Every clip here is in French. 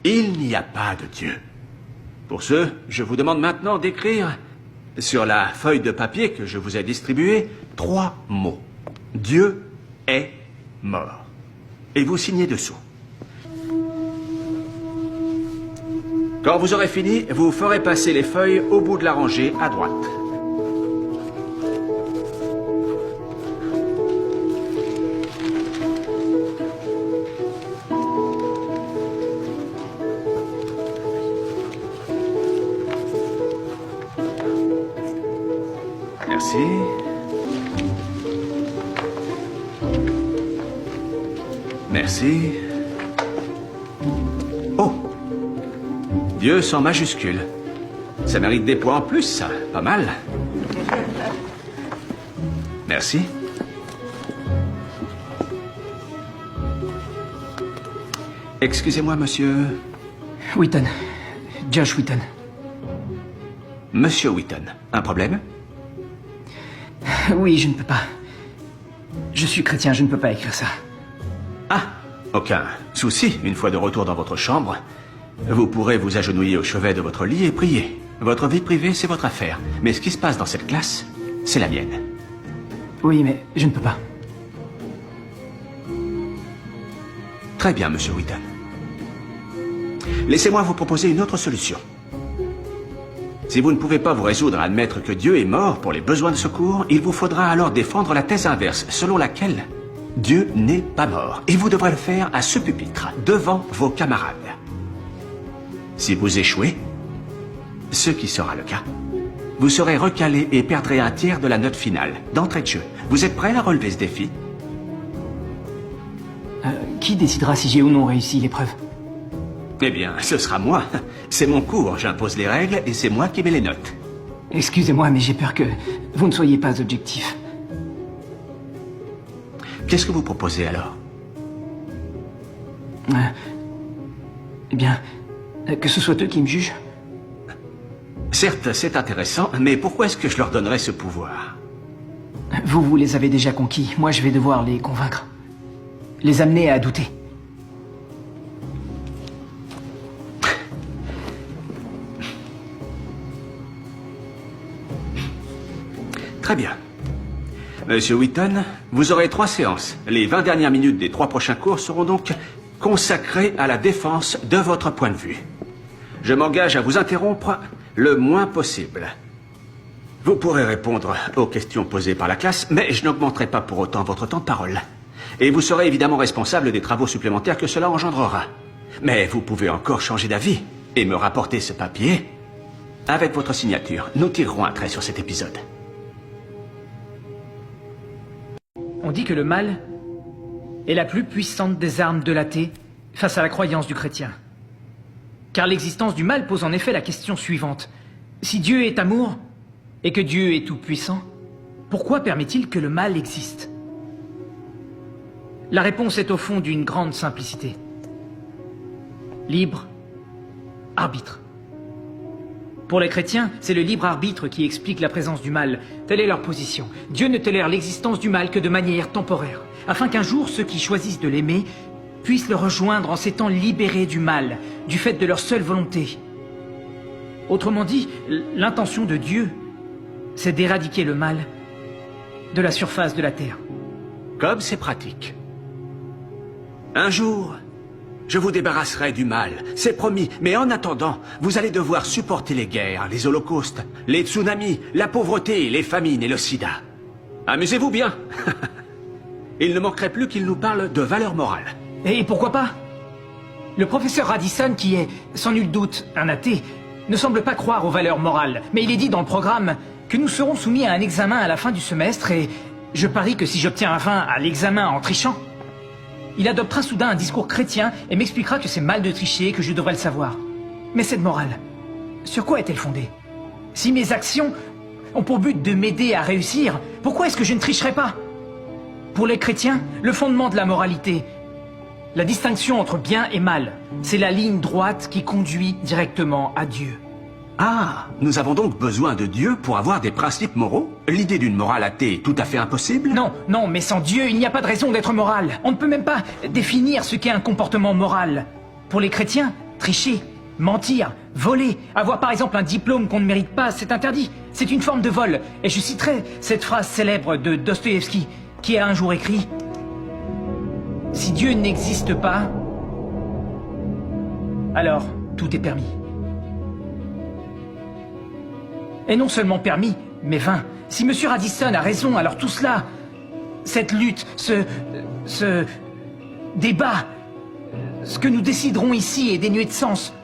Il n'y a pas de Dieu. Pour ce, je vous demande maintenant d'écrire sur la feuille de papier que je vous ai distribuée 3 mots. Dieu est mort. Et vous signez dessous. Quand vous aurez fini, vous ferez passer les feuilles au bout de la rangée à droite. Merci. Merci. Oh! Dieu sans majuscule. Ça mérite des points en plus, ça. Pas mal. Merci. Excusez-moi, monsieur... Wheaton. Josh Wheaton. Monsieur Wheaton, un problème? Oui, je ne peux pas. Je suis chrétien, je ne peux pas écrire ça. Ah, aucun souci. Une fois de retour dans votre chambre, vous pourrez vous agenouiller au chevet de votre lit et prier. Votre vie privée, c'est votre affaire. Mais ce qui se passe dans cette classe, c'est la mienne. Oui, mais je ne peux pas. Très bien, monsieur Wheaton. Laissez-moi vous proposer une autre solution. Si vous ne pouvez pas vous résoudre à admettre que Dieu est mort pour les besoins de secours, il vous faudra alors défendre la thèse inverse, selon laquelle Dieu n'est pas mort. Et vous devrez le faire à ce pupitre, devant vos camarades. Si vous échouez, ce qui sera le cas, vous serez recalé et perdrez un tiers de la note finale, d'entrée de jeu. Vous êtes prêt à relever ce défi? Qui décidera si j'ai ou non réussi l'épreuve? Eh bien, ce sera moi. C'est mon cours, j'impose les règles et c'est moi qui mets les notes. Excusez-moi, mais j'ai peur que vous ne soyez pas objectif. Qu'est-ce que vous proposez alors? Eh bien, que ce soit eux qui me jugent. Certes, c'est intéressant, mais pourquoi est-ce que je leur donnerais ce pouvoir? Vous les avez déjà conquis. Moi, je vais devoir les convaincre. Les amener à douter. Très bien. Monsieur Wheaton, vous aurez 3 séances. Les 20 dernières minutes des 3 prochains cours seront donc consacrées à la défense de votre point de vue. Je m'engage à vous interrompre le moins possible. Vous pourrez répondre aux questions posées par la classe, mais je n'augmenterai pas pour autant votre temps de parole. Et vous serez évidemment responsable des travaux supplémentaires que cela engendrera. Mais vous pouvez encore changer d'avis et me rapporter ce papier. Avec votre signature, nous tirerons un trait sur cet épisode. On dit que le mal est la plus puissante des armes de l'athée face à la croyance du chrétien. Car l'existence du mal pose en effet la question suivante. Si Dieu est amour, et que Dieu est tout-puissant, pourquoi permet-il que le mal existe? La réponse est au fond d'une grande simplicité. Libre arbitre. Pour les chrétiens, c'est le libre arbitre qui explique la présence du mal. Telle est leur position. Dieu ne tolère l'existence du mal que de manière temporaire, afin qu'un jour ceux qui choisissent de l'aimer puissent le rejoindre en s'étant libérés du mal, du fait de leur seule volonté. Autrement dit, l'intention de Dieu, c'est d'éradiquer le mal de la surface de la terre. Comme c'est pratique. Un jour, je vous débarrasserai du mal, c'est promis. Mais en attendant, vous allez devoir supporter les guerres, les holocaustes, les tsunamis, la pauvreté, les famines et le sida. Amusez-vous bien. Il ne manquerait plus qu'il nous parle de valeurs morales. Et pourquoi pas? Le professeur Radisson, qui est, sans nul doute, un athée, ne semble pas croire aux valeurs morales. Mais il est dit dans le programme que nous serons soumis à un examen à la fin du semestre et je parie que si j'obtiens un 20 à l'examen en trichant, il adoptera soudain un discours chrétien et m'expliquera que c'est mal de tricher et que je devrais le savoir. Mais cette morale, sur quoi est-elle fondée? Si mes actions ont pour but de m'aider à réussir, pourquoi est-ce que je ne tricherai pas? Pour les chrétiens, le fondement de la moralité, la distinction entre bien et mal, c'est la ligne droite qui conduit directement à Dieu. Ah, nous avons donc besoin de Dieu pour avoir des principes moraux? L'idée d'une morale athée est tout à fait impossible? Non, mais sans Dieu, il n'y a pas de raison d'être moral. On ne peut même pas définir ce qu'est un comportement moral. Pour les chrétiens, Tricher, mentir, voler, avoir par exemple un diplôme qu'on ne mérite pas, c'est interdit. C'est une forme de vol. Et je citerai cette phrase célèbre de Dostoïevski, qui a un jour écrit « Si Dieu n'existe pas, alors tout est permis. » Et non seulement permis, mais vain. Si M. Radisson a raison, alors tout cela, cette lutte, ce débat, ce que nous déciderons ici est dénué de sens.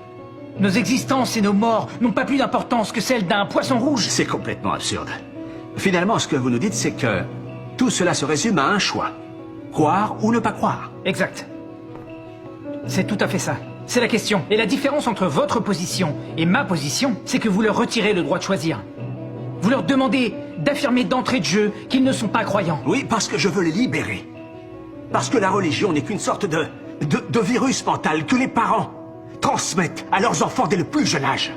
Nos existences et nos morts n'ont pas plus d'importance que celle d'un poisson rouge. C'est complètement absurde. Finalement, ce que vous nous dites, c'est que tout cela se résume à un choix. Croire ou ne pas croire. Exact. C'est tout à fait ça. C'est la question. Et la différence entre votre position et ma position, c'est que vous leur retirez le droit de choisir. Vous leur demandez d'affirmer d'entrée de jeu qu'ils ne sont pas croyants. Oui, parce que je veux les libérer. Parce que la religion n'est qu'une sorte de virus mental que les parents transmettent à leurs enfants dès le plus jeune âge.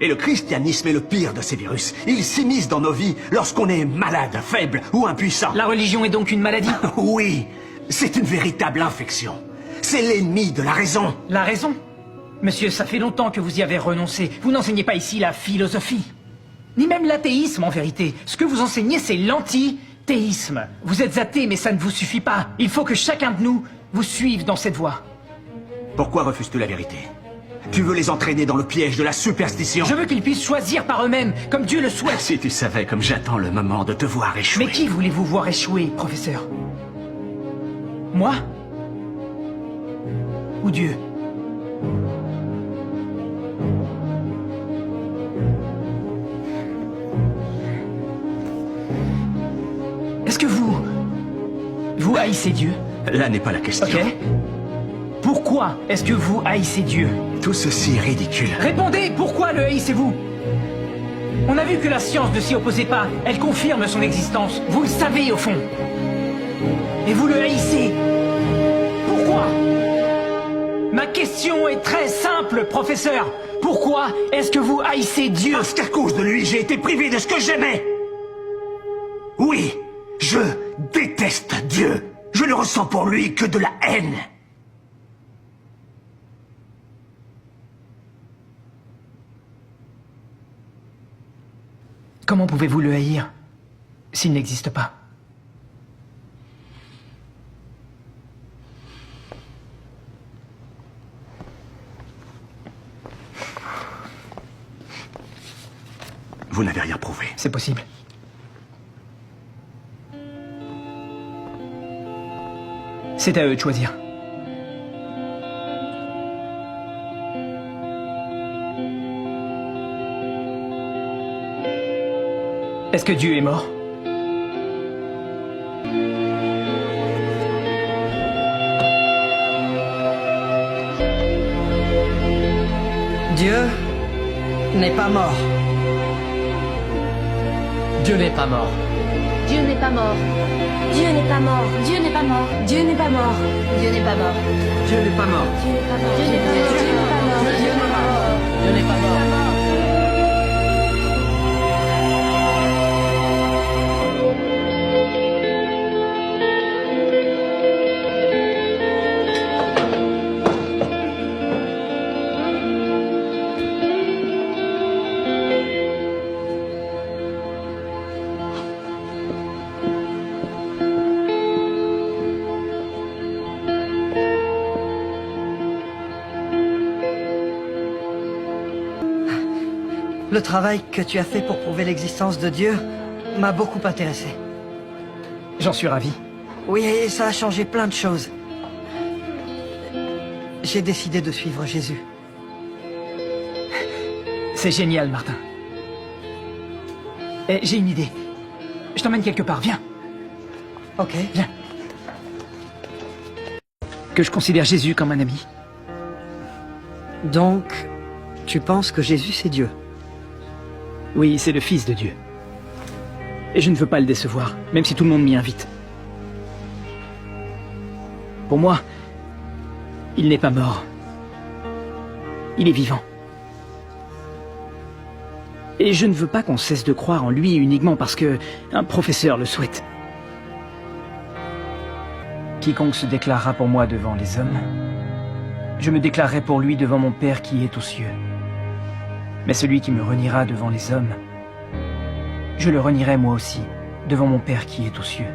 Et le christianisme est le pire de ces virus. Il s'immisce dans nos vies lorsqu'on est malade, faible ou impuissant. La religion est donc une maladie? Oui, c'est une véritable infection. C'est l'ennemi de la raison. La raison? Monsieur, ça fait longtemps que vous y avez renoncé. Vous n'enseignez pas ici la philosophie. Ni même l'athéisme, en vérité. Ce que vous enseignez, c'est l'antithéisme. Vous êtes athée, mais ça ne vous suffit pas. Il faut que chacun de nous vous suive dans cette voie. Pourquoi refuses-tu la vérité? Tu veux les entraîner dans le piège de la superstition? Je veux qu'ils puissent choisir par eux-mêmes, comme Dieu le souhaite. Si tu savais comme j'attends le moment de te voir échouer. Mais qui voulez-vous voir échouer, professeur? Moi? Ou Dieu? Est-ce que vous haïssez Dieu? Là n'est pas la question. Ok. Pourquoi est-ce que vous haïssez Dieu? Tout ceci est ridicule. Répondez, pourquoi le haïssez-vous? On a vu que la science ne s'y opposait pas. Elle confirme son existence. Vous le savez au fond. Et vous le haïssez. Pourquoi? Ma question est très simple, professeur. Pourquoi est-ce que vous haïssez Dieu? Parce qu'à cause de lui, j'ai été privé de ce que j'aimais. Oui, je déteste Dieu. Je ne ressens pour lui que de la haine. Comment pouvez-vous le haïr s'il n'existe pas? Vous n'avez rien prouvé. C'est possible. C'est à eux de choisir. Est-ce que Dieu est mort? Dieu n'est pas mort. Dieu n'est pas mort. Dieu n'est pas mort. Dieu n'est pas mort. Dieu n'est pas mort. Dieu n'est pas mort. Dieu n'est pas mort. Dieu n'est pas mort. Dieu n'est pas mort. Dieu n'est pas mort. Dieu n'est pas mort. Dieu n'est pas mort. Dieu n'est pas mort. Le travail que tu as fait pour prouver l'existence de Dieu m'a beaucoup intéressé. J'en suis ravi. Oui, et ça a changé plein de choses. J'ai décidé de suivre Jésus. C'est génial, Martin. Et j'ai une idée. Je t'emmène quelque part, viens. Ok. Viens. Que je considère Jésus comme un ami. Donc, tu penses que Jésus c'est Dieu? Oui, c'est le Fils de Dieu. Et je ne veux pas le décevoir, même si tout le monde m'y invite. Pour moi, il n'est pas mort. Il est vivant. Et je ne veux pas qu'on cesse de croire en lui uniquement parce que un professeur le souhaite. Quiconque se déclarera pour moi devant les hommes, je me déclarerai pour lui devant mon Père qui est aux cieux. Mais celui qui me reniera devant les hommes, je le renierai moi aussi devant mon Père qui est aux cieux.